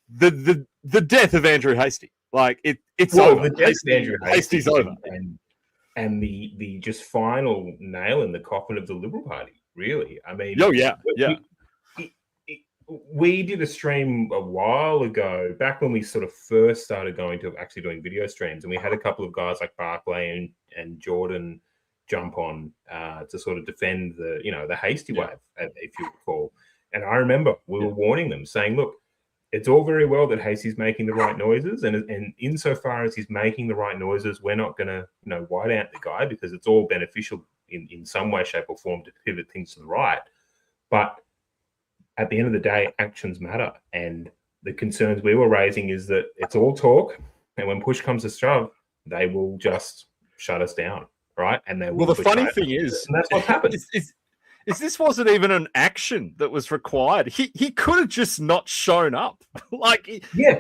the death of Andrew Hastie. Like it's well, over. The death of Andrew Hastie's over. And the just final nail in the coffin of the Liberal Party, really. I mean, we did a stream a while ago, back when we sort of first started going to actually doing video streams, and we had a couple of guys like Barclay and Jordan jump on to sort of defend the Hastie wave, if you recall. And I remember we were warning them, saying, look, it's all very well that Hastie's making the right noises, and insofar as he's making the right noises, we're not going to, white out the guy, because it's all beneficial in some way, shape, or form to pivot things to the right. But at the end of the day, actions matter, and the concerns we were raising is that it's all talk, and when push comes to shove, they will just shut us down, right? And they will. Well, the funny thing is, and that's what happened. Is this wasn't even an action that was required. He could have just not shown up.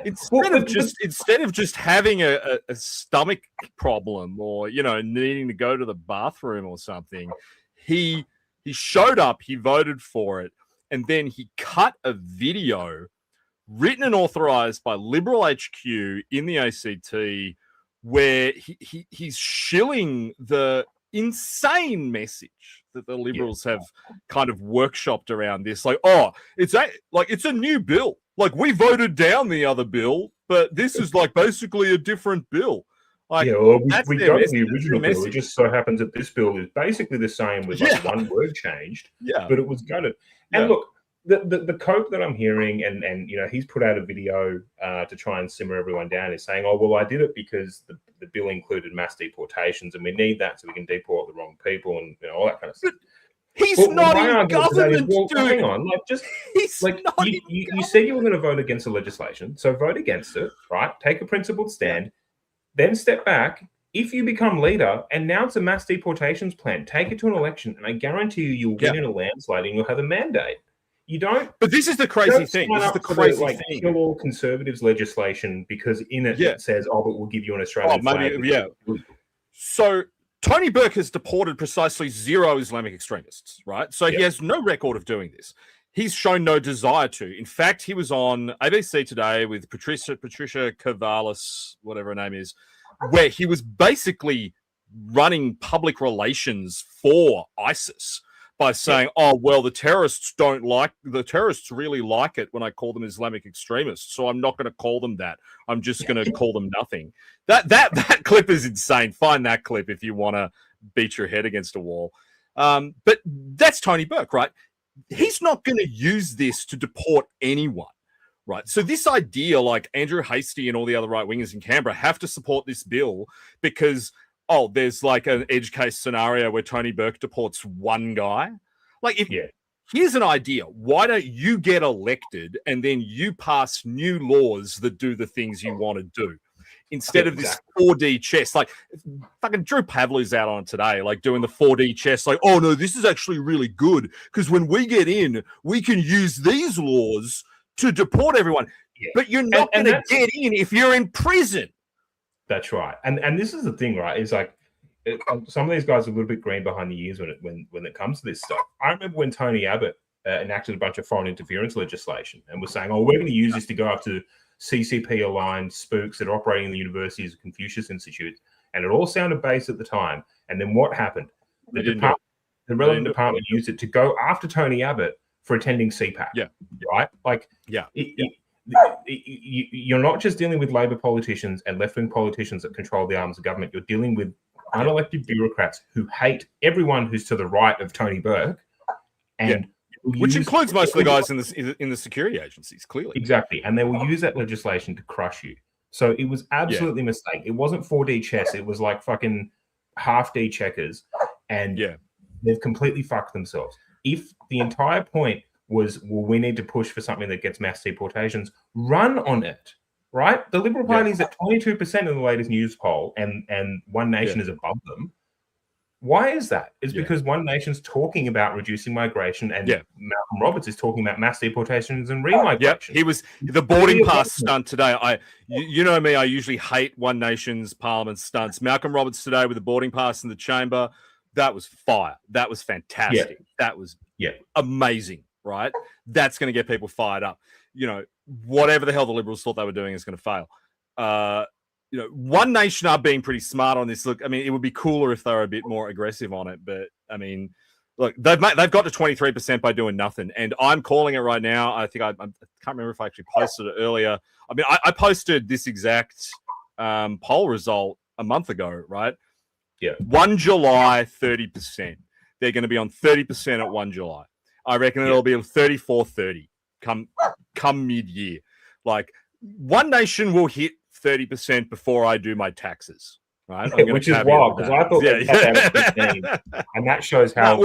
Instead of just having a stomach problem or needing to go to the bathroom or something, he showed up, he voted for it, and then he cut a video written and authorized by Liberal HQ in the ACT where he's shilling the insane message that the Liberals have kind of workshopped around this. Like, it's a new bill. Like, we voted down the other bill, but this is like basically a different bill. Like, we got the original bill. It just so happens that this bill is basically the same with like one word changed, but it was gutted. And look, the cope that I'm hearing, and he's put out a video to try and simmer everyone down, is saying, oh, well, I did it because the bill included mass deportations, and we need that so we can deport the wrong people, and all that kind of stuff. He's not in government, dude. Hang on, you said you were going to vote against the legislation, so vote against it, right? Take a principled stand, then step back. If you become leader, announce a mass deportations plan, take it to an election, and I guarantee you'll win in a landslide, and you'll have a mandate. You don't. But this is the crazy thing. This is the crazy thing. Kill all conservatives legislation because in it it says, but we'll give you an Australian flag. So Tony Burke has deported precisely 0 Islamic extremists, right? So he has no record of doing this. He's shown no desire to. In fact, he was on ABC Today with Patricia Cavalis, whatever her name is, where he was basically running public relations for ISIS by saying, the terrorists really like it when I call them Islamic extremists, so I'm not going to call them that. I'm just going to call them nothing. That clip is insane. Find that clip if you want to beat your head against a wall. But that's Tony Burke, right? He's not going to use this to deport anyone, right? So this idea, like Andrew Hastie and all the other right-wingers in Canberra have to support this bill because there's like an edge case scenario where Tony Burke deports one guy. Like, here's an idea. Why don't you get elected and then you pass new laws that do the things you want to do instead of this 4D chess? Like, fucking Drew Pavley's out on today, like doing the 4D chess. Like, oh no, this is actually really good because when we get in, we can use these laws to deport everyone. Yeah. But you're not going to get in if you're in prison. That's right, and this is the thing, right? Is like some of these guys are a little bit green behind the ears when it comes to this stuff. I remember when Tony Abbott enacted a bunch of foreign interference legislation and was saying, we're going to use this to go after CCP-aligned spooks that are operating in the universities of Confucius Institute, and it all sounded base at the time. And then what happened? The relevant department used it to go after Tony Abbott for attending CPAC. Yeah, right. Like, you're not just dealing with Labor politicians and left-wing politicians that control the arms of government. You're dealing with unelected bureaucrats who hate everyone who's to the right of Tony Burke, and which includes most of the guys in the security agencies, clearly. Exactly, and they will use that legislation to crush you. So it was absolutely a mistake. It wasn't 4D chess. It was like fucking half D checkers, and they've completely fucked themselves. If the entire point was, we need to push for something that gets mass deportations, run on it, right? The Liberal Party is at 22% in the latest news poll, and One Nation is above them. Why is that? It's because One Nation's talking about reducing migration, and Malcolm Roberts is talking about mass deportations and remigration. He was the boarding pass stunt today. You know me, I usually hate One Nation's parliament stunts. Malcolm Roberts today with the boarding pass in the chamber, that was fire. That was fantastic. That was amazing. Right? That's going to get people fired up. whatever the hell the Liberals thought they were doing is going to fail. One Nation are being pretty smart on this. Look, I mean, it would be cooler if they were a bit more aggressive on it, but I mean, look, they've got to 23% by doing nothing, and I'm calling it right now. I think I can't remember if I actually posted it earlier. I mean, I posted this exact poll result a month ago, right? Yeah. 1 July, 30%. They're going to be on 30% at 1 July. I reckon it'll be 34-30 come mid-year. Like, One Nation will hit 30% before I do my taxes, right? Which is wild, because I thought they tapped out at 15, and that shows how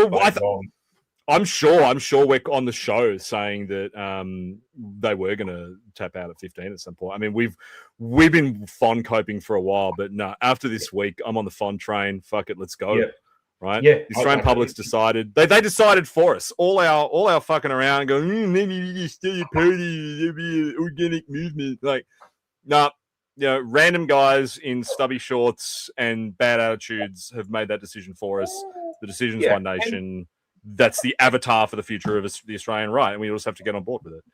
I'm sure we're on the show saying that they were going to tap out at 15 at some point. I mean, we've been fond coping for a while, but no, after this week, I'm on the fond train. Fuck it, let's go. Yep. Right? Yeah. The Australian public's decided. They decided for us. All our fucking around and going, maybe we can start a party, there'll be an organic movement. Like, nah, random guys in stubby shorts and bad attitudes have made that decision for us. The decision's One Nation. That's the avatar for the future of the Australian right, and we just have to get on board with it.